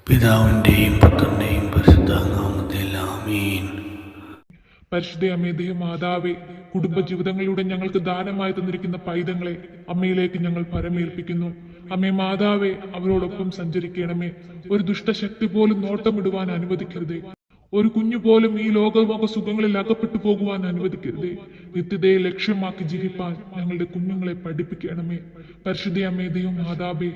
പിതാവിൻ്റെയും പുത്രൻ്റെയും പരിശുദ്ധ നാമത്തിൽ ആമീൻ. പരിശുദ്ധ അമ്മേ, മാതാവേ, കുടുംബജീവിതങ്ങളിലൂടെ ഞങ്ങൾക്ക് ദാനമായി തന്നിരിക്കുന്ന പൈതങ്ങളെ അമ്മയിലേക്ക് ഞങ്ങൾ പരമേൽപ്പിക്കുന്നു. അമ്മേ മാതാവേ, അവരോടൊപ്പം സഞ്ചരിക്കണമേ. ഒരു ദുഷ്ടശക്തി പോലും നോട്ടമിടുവാൻ അനുവദിക്കരുതേ. ഒരു കുഞ്ഞു പോലും ഈ ലോകമോക സുഖങ്ങളിൽ അകപ്പെട്ടു പോകുവാൻ അനുവദിക്കരുതേ. നിത്യതയെ ലക്ഷ്യമാക്കി ജീവിപ്പാൻ ഞങ്ങളുടെ കുഞ്ഞുങ്ങളെ പഠിപ്പിക്കണമേ. പരിശുദ്ധ അമ്മേ, മാതാവേ,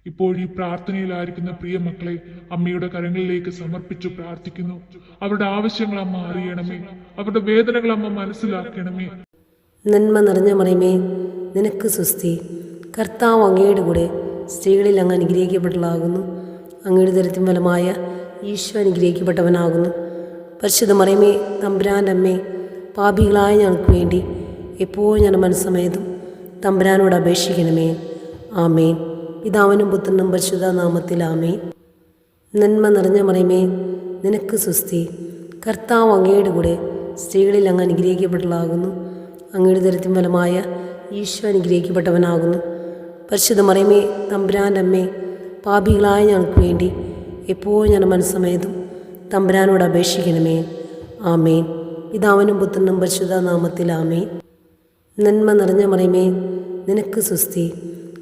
ഇപ്പോൾ ഈ പ്രാർത്ഥനയിലായിരിക്കുന്ന പ്രിയ മക്കളെ അമ്മയുടെ കരങ്ങളിലേക്ക് സമർപ്പിച്ചു പ്രാർത്ഥിക്കുന്നു. അവരുടെ ആവശ്യങ്ങൾ അമ്മ അറിയണമേ. അവരുടെ വേദനകൾ അമ്മ മനസ്സിലാക്കണമേ. നന്മ നിറഞ്ഞ മറിയമേ, നിനക്ക് സ്വസ്തി. കർത്താവ് അങ്ങയുടെ കൂടെ സ്ത്രീകളിൽ അങ്ങ് അനുഗ്രഹിക്കപ്പെട്ടതാകുന്നു. അങ്ങയുടെ ദരിദ്രം ഫലമായ ഈശോ അനുഗ്രഹിക്കപ്പെട്ടവനാകുന്നു. പരിശുദ്ധ മറിയമേ, തമ്പുരാൻ്റെ അമ്മേ, പാപികളായ ഞങ്ങൾക്ക് വേണ്ടി എപ്പോഴും ഞാൻ മനസ്സമേതും തമ്പുരാനോട് അപേക്ഷിക്കണമേ. ആമേൻ. പിതാവിനും പുത്രനും പരിശുദ്ധ നാമത്തിൽ ആമേൻ. നന്മ നിറഞ്ഞ മറിയമേ, നിനക്ക് സ്വസ്തി. കർത്താവ് അങ്ങയുടെ കൂടെ സ്ത്രീകളിൽ അങ്ങ് അനുഗ്രഹിക്കപ്പെട്ടതാകുന്നു. അങ്ങയുടെ ദരിദ്രം ഫലമായ ഈശോ അനുഗ്രഹിക്കപ്പെട്ടവനാകുന്നു. പരിശുദ്ധ മറിയമേ, തമ്പുരാൻ്റെ അമ്മേ, പാപികളായ ഞങ്ങൾക്ക് വേണ്ടി എപ്പോഴും ഞാൻ മനസ്സമേതും തമ്പുരാനോട് അപേക്ഷിക്കണമേ. ആമേൻ. പിതാവിനും പുത്രനും പരിശുദ്ധ നാമത്തിൽ ആമേൻ. നന്മ നിറഞ്ഞ മറിയമേ, നിനക്ക് സ്വസ്തി.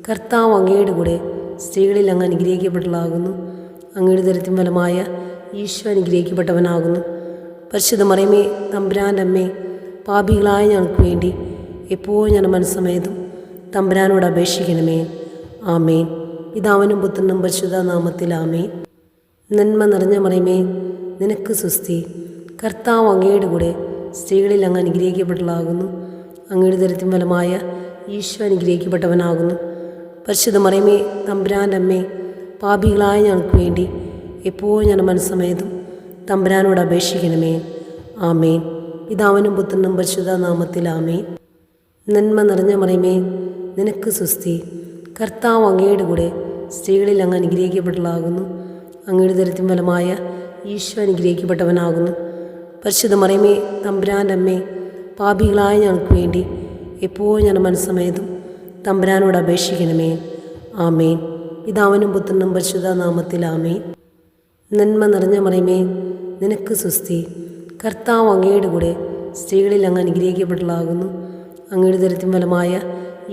കർത്താവ് അങ്ങയുടെ കൂടെ സ്ത്രീകളിൽ അങ്ങ് അനുഗ്രഹിക്കപ്പെട്ടതാകുന്നു. അങ്ങയുടെ ദരിദ്രം ഫലമായ ഈശോ അനുഗ്രഹിക്കപ്പെട്ടവനാകുന്നു. പരിശുദ്ധ മറിയമേ, തമ്പുരാൻ്റെ അമ്മേ, പാപികളായ ഞങ്ങൾക്ക് വേണ്ടി എപ്പോഴും ഞാൻ മനസ്സമേതും തമ്പുരാനോട് അപേക്ഷിക്കണമേ. ആമേൻ. പിതാവിനും പുത്രനും പരിശുദ്ധ നാമത്തിൽ ആമേൻ. നന്മ നിറഞ്ഞ മറിയമേ, നിനക്ക് സ്വസ്തി. കർത്താവ് അങ്ങയുടെ കൂടെ സ്ത്രീകളിൽ അങ്ങ് അനുഗ്രഹിക്കപ്പെട്ടതാകുന്നു. അങ്ങയുടെ ദരിദ്രം ഫലമായ ഈശോ അനുഗ്രഹിക്കപ്പെട്ടവനാകുന്നു. പരിശുദ്ധ മറിയമേ, തമ്പുരാൻ്റെ അമ്മേ, പാപികളായ ഞങ്ങൾക്ക് വേണ്ടി എപ്പോഴും ഞാൻ മനസ്സമേതും തമ്പുരാനോട് അപേക്ഷിക്കണമേ. ആമേൻ. പിതാവിനും പുത്രനും പരിശുദ്ധ നാമത്തിൽ ആമേൻ. നന്മ നിറഞ്ഞ മറിയമേ, നിനക്ക് സ്വസ്തി. കർത്താവ് അങ്ങയുടെ കൂടെ സ്ത്രീകളിൽ അങ്ങ് അനുഗ്രഹിക്കപ്പെട്ടതാകുന്നു. അങ്ങയുടെ ദരിദ്രം ഫലമായ ഈശോ അനുഗ്രഹിക്കപ്പെട്ടവനാകുന്നു. പരിശുദ്ധ മറിയമേ, തമ്പുരാൻ്റെ അമ്മേ, പാപികളായ ഞങ്ങൾക്ക് വേണ്ടി എപ്പോഴും ഞാൻ മനസ്സമേതും തമ്പുരാനോട് അപേക്ഷിക്കണമേ. ആമേൻ. പിതാവിനും പുത്രനും പരിശുദ്ധ നാമത്തിൽ ആമേൻ. നന്മ നിറഞ്ഞ മറിയമേ, നിനക്ക് സ്വസ്തി. കർത്താവ് അങ്ങയുടെ കൂടെ സ്ത്രീകളിൽ അങ്ങ് അനുഗ്രഹിക്കപ്പെട്ടതാകുന്നു. അങ്ങയുടെ ദരിദ്രം ഫലമായ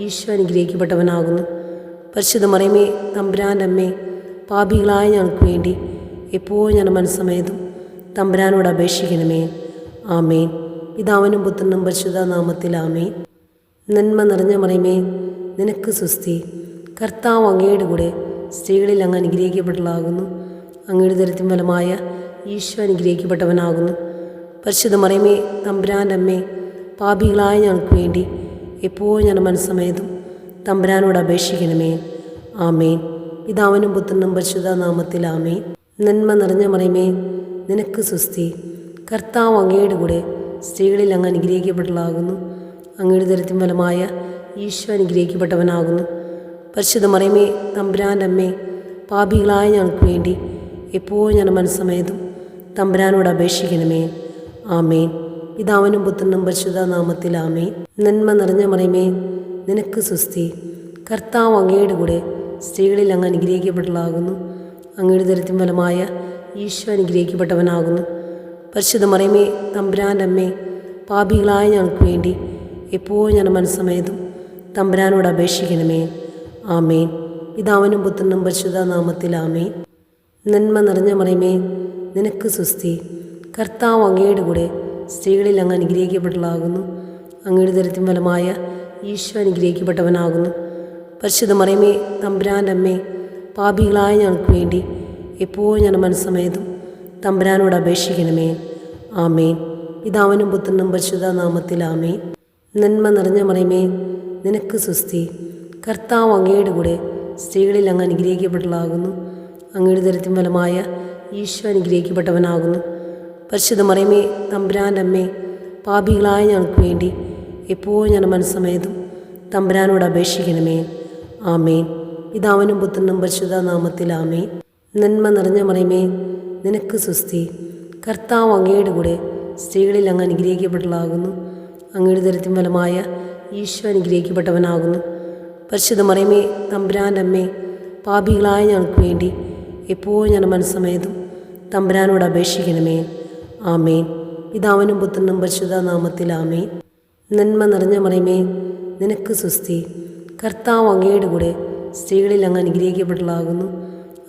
ഈശോ അനുഗ്രഹിക്കപ്പെട്ടവനാകുന്നു. പരിശുദ്ധ മറിയമേ, തമ്പുരാൻ്റെ അമ്മേ, പാപികളായ ഞങ്ങൾക്ക് വേണ്ടി എപ്പോഴും ഞാൻ മനസ്സമേതും തമ്പുരാനോട് അപേക്ഷിക്കണമേ. ആമേൻ. പിതാവിനും പുത്രനും പരിശുദ്ധ നാമത്തിൽ ആമേൻ. നന്മ നിറഞ്ഞ മറിയമേ, നിനക്ക് സ്വസ്തി. കർത്താവ് അങ്ങയുടെ കൂടെ സ്ത്രീകളിൽ അങ്ങ് അനുഗ്രഹിക്കപ്പെട്ടതാകുന്നു. അങ്ങയുടെ ദരിദ്രം ഫലമായ ഈശോ അനുഗ്രഹിക്കപ്പെട്ടവനാകുന്നു. പരിശുദ്ധ മറിയമേ, തമ്പുരാൻ്റെ അമ്മേ, പാപികളായ ഞങ്ങൾക്ക് വേണ്ടി എപ്പോഴും ഞാൻ മനസ്സമേതും തമ്പുരാനോട് അപേക്ഷിക്കണമേ. ആമേൻ. പിതാവിനും പുത്രനും പരിശുദ്ധ നാമത്തിൽ ആമേൻ. നന്മ നിറഞ്ഞ മറിയമേ, നിനക്ക് സ്വസ്തി. കർത്താവ് അങ്ങയുടെ കൂടെ സ്ത്രീകളിൽ അങ്ങ് അനുഗ്രഹിക്കപ്പെട്ടതാകുന്നു. അങ്ങയുടെ ദരിദ്രം ഫലമായ ഈശോ അനുഗ്രഹിക്കപ്പെട്ടവനാകുന്നു. പരിശുദ്ധ മറിയമേ, തമ്പുരാൻ്റെ അമ്മേ, പാപികളായ ഞങ്ങൾക്ക് വേണ്ടി എപ്പോഴും ഞാൻ മനസ്സമേതും തമ്പുരാനോട് അപേക്ഷിക്കണമേ. ആമേൻ. പിതാവിനും പുത്രനും പരിശുദ്ധ നാമത്തിൽ ആമേൻ. നന്മ നിറഞ്ഞ മറിയമേ, നിനക്ക് സ്വസ്തി. കർത്താവ് അങ്ങയുടെ കൂടെ സ്ത്രീകളിൽ അങ്ങ് അനുഗ്രഹിക്കപ്പെട്ടതാകുന്നു. അങ്ങയുടെ ദരിദ്രം ഫലമായ ഈശോ അനുഗ്രഹിക്കപ്പെട്ടവനാകുന്നു. പരിശുദ്ധ മറിയമേ, തമ്പുരാൻ്റെ അമ്മേ, പാപികളായ ഞങ്ങൾക്ക് വേണ്ടി എപ്പോഴും ഞാൻ മനസ്സമേതും തമ്പുരാനോട് അപേക്ഷിക്കണമേ. ആമേൻ. പിതാവിനും പുത്രനും പരിശുദ്ധ നാമത്തിൽ ആമേൻ. നന്മ നിറഞ്ഞ മറിയമേ, നിനക്ക് സ്വസ്തി. കർത്താവ് അങ്ങയുടെ കൂടെ സ്ത്രീകളിൽ അങ്ങ് അനുഗ്രഹിക്കപ്പെട്ടതാകുന്നു. അങ്ങയുടെ ദരിദ്രം ഫലമായ ഈശോ അനുഗ്രഹിക്കപ്പെട്ടവനാകുന്നു. പരിശുദ്ധ മറിയമേ, തമ്പുരാൻ്റെ അമ്മേ, പാപികളായ ഞങ്ങൾക്ക് വേണ്ടി എപ്പോഴും ഞാൻ മനസ്സമേതും തമ്പുരാനോട് അപേക്ഷിക്കണമേ. ആമേൻ. പിതാവിനും പുത്രനും പരിശുദ്ധ നാമത്തിൽ ആമേൻ. നന്മ നിറഞ്ഞ മറിയമേ, നിനക്ക് സ്വസ്തി. കർത്താവ് അങ്ങയുടെ കൂടെ സ്ത്രീകളിൽ അങ്ങ് അനുഗ്രഹിക്കപ്പെട്ടതാകുന്നു. അങ്ങയുടെ ദരിദ്രം ഫലമായ ഈശോ അനുഗ്രഹിക്കപ്പെട്ടവനാകുന്നു. പരിശുദ്ധ മറിയമേ, തമ്പുരാൻ്റെ അമ്മേ, പാപികളായ ഞങ്ങൾക്ക് വേണ്ടി എപ്പോഴും ഞാൻ മനസ്സമേതും തമ്പുരാനോട് അപേക്ഷിക്കണമേ. ആമേൻ. പിതാവിനും പുത്രനും പരിശുദ്ധ നാമത്തിൽ ആമേൻ. നന്മ നിറഞ്ഞ മറിയമേ, നിനക്ക് സ്വസ്തി. കർത്താവ് അങ്ങയുടെ കൂടെ സ്ത്രീകളിൽ അങ്ങ് അനുഗ്രഹിക്കപ്പെട്ടതാകുന്നു. അങ്ങയുടെ ദരിദ്രം ഫലമായ ഈശോ അനുഗ്രഹിക്കപ്പെട്ടവനാകുന്നു. പരിശുദ്ധ മറിയമേ, തമ്പുരാൻ്റെ അമ്മേ, പാപികളായ ഞങ്ങൾക്ക് വേണ്ടി എപ്പോഴും ഞാൻ മനസ്സമേതും തമ്പുരാനോട് അപേക്ഷിക്കണമേ. ആമേൻ. പിതാവിനും പുത്രനും പരിശുദ്ധ നാമത്തിൽ ആമേൻ. നന്മ നിറഞ്ഞ മറിയമേ, നിനക്ക് സുസ്തി. കർത്താവ് അങ്ങയുടെ കൂടെ സ്ത്രീകളിൽ അങ്ങ് അനുഗ്രഹിക്കപ്പെട്ടതാകുന്നു.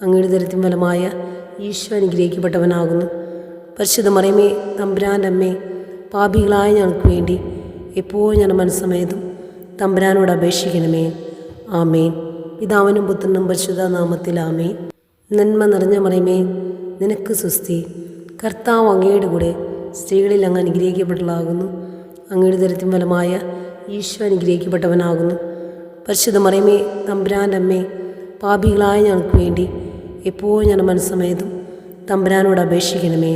അങ്ങയുടെ ദരിദ്രം ഫലമായ ഈശോ അനുഗ്രഹിക്കപ്പെട്ടവനാകുന്നു. പരിശുദ്ധ മറിയമേ, തമ്പുരാൻ്റെ അമ്മേ, പാപികളായ ഞങ്ങൾക്ക് വേണ്ടി എപ്പോഴും ഞാൻ മനസ്സമേതും തമ്പുരാനോട് അപേക്ഷിക്കണമേ. ആമേൻ. പിതാവിനും പുത്രനും പരിശുദ്ധ നാമത്തിൽ ആമേൻ. നന്മ നിറഞ്ഞ മറിയമേ, നിനക്ക് സുസ്തി. കർത്താവ് അങ്ങയുടെ കൂടെ സ്ത്രീകളിൽ അങ്ങ് അനുഗ്രഹിക്കപ്പെട്ടതാകുന്നു. അങ്ങയുടെ ദരിദ്രം ഫലമായ ഈശോ അനുഗ്രഹിക്കപ്പെട്ടവനാകുന്നു. പരിശുദ്ധ മറിയമേ, തമ്പുരാൻ്റെ അമ്മേ, പാപികളായ ഞങ്ങൾക്ക് വേണ്ടി എപ്പോഴും ഞാൻ മനസ്സമേതും തമ്പുരാനോട് അപേക്ഷിക്കണമേ.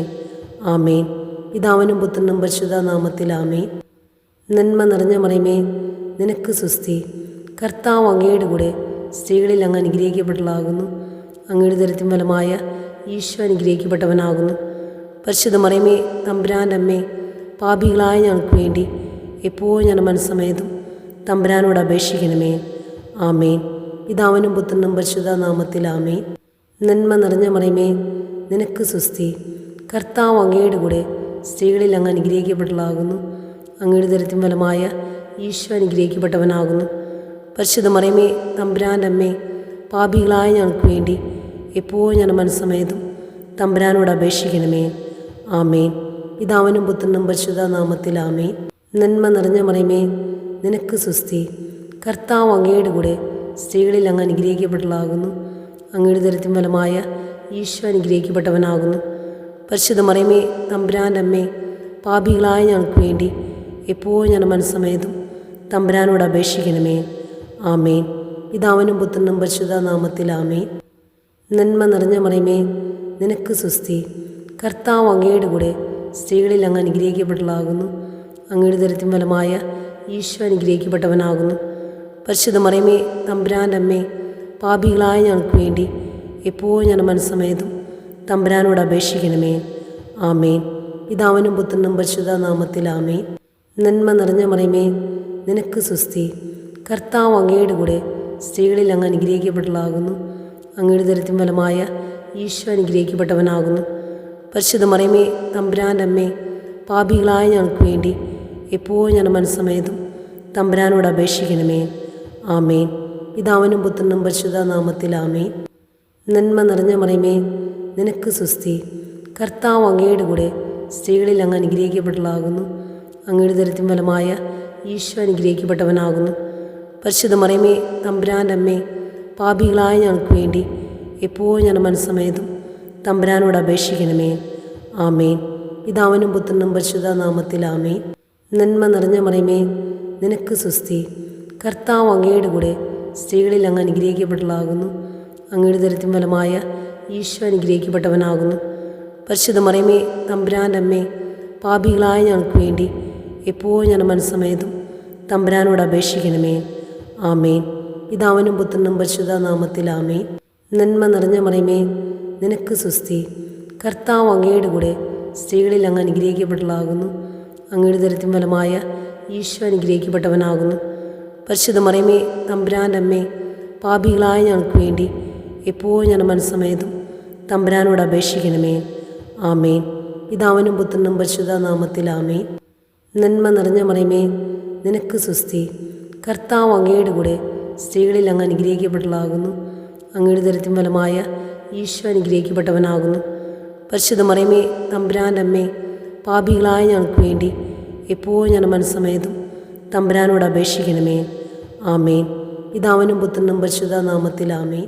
ആമേൻ. പിതാവിനും പുത്രനും പരിശുദ്ധ നാമത്തിൽ ആമേൻ. നന്മ നിറഞ്ഞ മറിയമേ, നിനക്ക് സുസ്തി. കർത്താവ് അങ്ങയുടെ കൂടെ സ്ത്രീകളിൽ അങ്ങ് അനുഗ്രഹിക്കപ്പെട്ടതാകുന്നു. അങ്ങയുടെ ദരിദ്രം ഫലമായ ഈശോ അനുഗ്രഹിക്കപ്പെട്ടവനാകുന്നു. പരിശുദ്ധ മറിയമേ, തമ്പുരാൻ്റെ അമ്മേ, പാപികളായ ഞങ്ങൾക്ക് വേണ്ടി എപ്പോഴും ഞാൻ മനസ്സമേതും തമ്പുരാനോട് അപേക്ഷിക്കണമേ. ആമേൻ. പിതാവിനും പുത്രനും പരിശുദ്ധ നാമത്തിൽ ആമേൻ. നന്മ നിറഞ്ഞ മറിയമേ, നിനക്ക് സുസ്തി. കർത്താവ് അങ്ങയുടെ കൂടെ സ്ത്രീകളിൽ അങ്ങ് അനുഗ്രഹിക്കപ്പെട്ടതാകുന്നു. അങ്ങയുടെ ദരിദ്രം ഫലമായ ഈശോ അനുഗ്രഹിക്കപ്പെട്ടവനാകുന്നു. പരിശുദ്ധ മറിയമേ, തമ്പുരാൻ്റെ അമ്മേ, പാപികളായ ഞങ്ങൾക്ക് വേണ്ടി എപ്പോഴും ഞാൻ മനസ്സമേതും തമ്പുരാനോട് അപേക്ഷിക്കണമേ. ആമേൻ. പിതാവിനും പുത്രനും പരിശുദ്ധ നാമത്തിൽ ആമേൻ. നന്മ നിറഞ്ഞ മറിയമേ, നിനക്ക് സുസ്തി. കർത്താവ് അങ്ങയുടെ കൂടെ സ്ത്രീകളിൽ അങ്ങ് അനുഗ്രഹിക്കപ്പെട്ടതാകുന്നു. അങ്ങയുടെ ദരിദ്രം ഫലമായ ഈശോ അനുഗ്രഹിക്കപ്പെട്ടവനാകുന്നു. പരിശുദ്ധ മറിയമേ, തമ്പുരാൻ്റെ അമ്മേ, പാപികളായ ഞങ്ങൾക്ക് വേണ്ടി എപ്പോഴും ഞാൻ മനസ്സമേതും തമ്പുരാനോട് അപേക്ഷിക്കണമേ. ആമേൻ. പിതാവിനും പുത്രനും പരിശുദ്ധ നാമത്തിൽ ആമേൻ. നന്മ നിറഞ്ഞ മറിയമേ, നിനക്ക് സുസ്തി. കർത്താവ് അങ്ങയുടെ കൂടെ സ്ത്രീകളിൽ അങ്ങ് അനുഗ്രഹിക്കപ്പെട്ടതാകുന്നു. അങ്ങയുടെ ദരിദ്രം ഫലമായ ഈശോ അനുഗ്രഹിക്കപ്പെട്ടവനാകുന്നു. പരിശുദ്ധ മറിയമേ, തമ്പുരാൻ്റെ അമ്മേ, പാപികളായ ഞങ്ങൾക്ക് വേണ്ടി എപ്പോഴും ഞാൻ മനസ്സമേതും തമ്പുരാനോട് അപേക്ഷിക്കണമേ. ആമേൻ. പിതാവിനും പുത്രനും പരിശുദ്ധ നാമത്തിൽ ആമേൻ. നന്മ നിറഞ്ഞ മറിയമേ, നിനക്ക് സുസ്തി. കർത്താവ് അങ്ങയുടെ കൂടെ സ്ത്രീകളിൽ അങ്ങ് അനുഗ്രഹിക്കപ്പെട്ടതാകുന്നു. അങ്ങയുടെ ദരിദ്രം ഫലമായ ഈശോ അനുഗ്രഹിക്കപ്പെട്ടവനാകുന്നു. പരിശുദ്ധ മറിയമേ, തമ്പുരാൻ്റെ അമ്മേ, പാപികളായ ഞങ്ങൾക്ക് വേണ്ടി എപ്പോഴും ഞാൻ മനസ്സമേതും തമ്പുരാനോട് അപേക്ഷിക്കണമേ. ആമേൻ. പിതാവിനും പുത്രനും പരിശുദ്ധ നാമത്തിൽ ആമേൻ. നന്മ നിറഞ്ഞ മറിയമേ, നിനക്ക് സുസ്തി. കർത്താവ് അങ്ങയുടെ കൂടെ സ്ത്രീകളിൽ അങ്ങ് അനുഗ്രഹിക്കപ്പെട്ടതാകുന്നു. അങ്ങയുടെ ദരിദ്രം ഫലമായ ഈശോ അനുഗ്രഹിക്കപ്പെട്ടവനാകുന്നു. പരിശുദ്ധ മറിയമേ, തമ്പുരാൻ്റെ അമ്മേ, പാപികളായ ഞങ്ങൾക്ക് വേണ്ടി എപ്പോഴും ഞാൻ മനസ്സമേതും തമ്പുരാനോട് അപേക്ഷിക്കണമേ. ആമേൻ. പിതാവിനും പുത്രനും പരിശുദ്ധ നാമത്തിൽ ആമേൻ. നന്മ നിറഞ്ഞ മറിയമേ, നിനക്ക് സുസ്തി. കർത്താവ് അങ്ങയുടെ കൂടെ സ്ത്രീകളിൽ അങ്ങ് അനുഗ്രഹിക്കപ്പെട്ടതാകുന്നു. അങ്ങയുടെ ദരിദ്രം ഫലമായ ഈശോ അനുഗ്രഹിക്കപ്പെട്ടവനാകുന്നു. പരിശുദ്ധ മറിയമേ, തമ്പുരാൻ്റെ അമ്മേ, പാപികളായ ഞങ്ങൾക്ക് വേണ്ടി എപ്പോഴും ഞാൻ മനസ്സമേതും തമ്പുരാനോട് അപേക്ഷിക്കണമേ. ആമേൻ. പിതാവിനും പുത്രനും പരിശുദ്ധ നാമത്തിൽ ആമേൻ. നന്മ നിറഞ്ഞ മറിയമേ, നിനക്ക് സുസ്തി. കർത്താവ് അങ്ങയുടെ കൂടെ സ്ത്രീകളിൽ അങ്ങ് അനുഗ്രഹിക്കപ്പെട്ടതാകുന്നു. അങ്ങയുടെ ദരിദ്രം ഫലമായ ഈശോ അനുഗ്രഹിക്കപ്പെട്ടവനാകുന്നു. പരിശുദ്ധ മറിയമേ, തമ്പുരാൻ്റെ അമ്മേ, പാപികളായ ഞങ്ങൾക്ക് വേണ്ടി എപ്പോഴും ഞാൻ മനസ്സമേതും തമ്പുരാനോട് അപേക്ഷിക്കണമേ. ആമേൻ. പിതാവിനും പുത്രനും പരിശുദ്ധ നാമത്തിൽ ആമേൻ. നന്മ നിറഞ്ഞ മറിയമേ, നിനക്ക് സുസ്തി. കർത്താവ് അങ്ങയുടെ കൂടെ സ്ത്രീകളിൽ അങ്ങ് അനുഗ്രഹിക്കപ്പെട്ടതാകുന്നു. അങ്ങയുടെ ദരിദ്രം ഫലമായ ഈശോ അനുഗ്രഹിക്കപ്പെട്ടവനാകുന്നു. പരിശുദ്ധ മറിയമേ, തമ്പുരാൻ്റെ അമ്മേ, പാപികളായ ഞങ്ങൾക്ക് വേണ്ടി എപ്പോഴും ഞാൻ മനസ്സമേതും തമ്പുരാനോട് അപേക്ഷിക്കണമേ. ആമേൻ. പിതാവിനും പുത്രനും പരിശുദ്ധ നാമത്തിൽ ആമേൻ.